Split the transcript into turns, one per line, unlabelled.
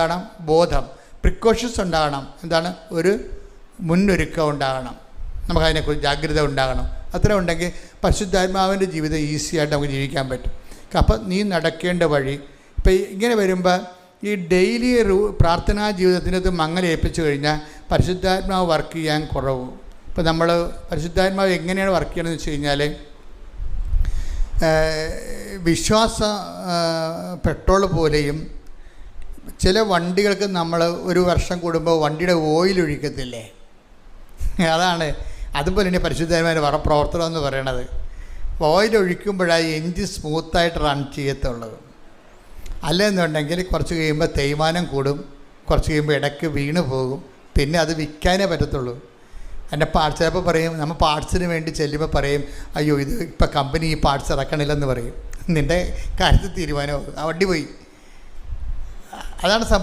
ഉണ്ടാകണം? ബോധം, പ്രിക്കോഷൻസ് ഉണ്ടാകണം. എന്താണ്? ഒരു മുന്നൊരുക്കം ഉണ്ടാകണം, നമുക്കതിനെക്കുറിച്ച് ജാഗ്രത ഉണ്ടാകണം. അത്ര ഉണ്ടെങ്കിൽ പരിശുദ്ധാത്മാവിൻ്റെ ജീവിതം ഈസിയായിട്ട് നമുക്ക് ജീവിക്കാൻ പറ്റും. അപ്പം നീ നടക്കേണ്ട വഴി ഇപ്പം ഇങ്ങനെ വരുമ്പോൾ ഈ ഡെയിലി പ്രാർത്ഥനാ ജീവിതത്തിനകത്ത് മങ്ങലേൽപ്പിച്ചു കഴിഞ്ഞാൽ പരിശുദ്ധാത്മാവ് വർക്ക് ചെയ്യാൻ കുറവ്. ഇപ്പം നമ്മൾ പരിശുദ്ധാത്മാവ് എങ്ങനെയാണ് വർക്ക് ചെയ്യണമെന്ന് വെച്ച് കഴിഞ്ഞാൽ, വിശ്വാസ പെട്രോൾ പോലെയും ചില വണ്ടികൾക്ക് നമ്മൾ ഒരു വർഷം കൂടുമ്പോൾ വണ്ടിയുടെ ഓയിൽ ഒഴിക്കത്തില്ലേ, അതാണ്. അതുപോലെ തന്നെ പരിശുദ്ധാത്മാവിൻ്റെ പ്രവർത്തനം എന്ന് പറയണത്. ഓയിൽ ഒഴിക്കുമ്പോഴാണ് എൻജിൻ സ്മൂത്തായിട്ട് റൺ ചെയ്യത്തുള്ളത്. അല്ലെന്നുണ്ടെങ്കിൽ കുറച്ച് കഴിയുമ്പോൾ തേയ്മാനം കൂടും, കുറച്ച് കഴിയുമ്പോൾ ഇടയ്ക്ക് വീണ് പോകും, പിന്നെ അത് വിൽക്കാനേ പറ്റത്തുള്ളൂ. എൻ്റെ ചിലപ്പോൾ പറയും, നമ്മൾ പാർട്സിന് വേണ്ടി ചെല്ലുമ്പോൾ പറയും, അയ്യോ ഇത് ഇപ്പം കമ്പനി ഈ പാർട്സ് ഇറക്കണില്ലെന്ന് പറയും. നിൻ്റെ കാര്യത്തിൽ തീരുമാനമാകും, ആ വണ്ടി പോയി. അതാണ് സംഭവം.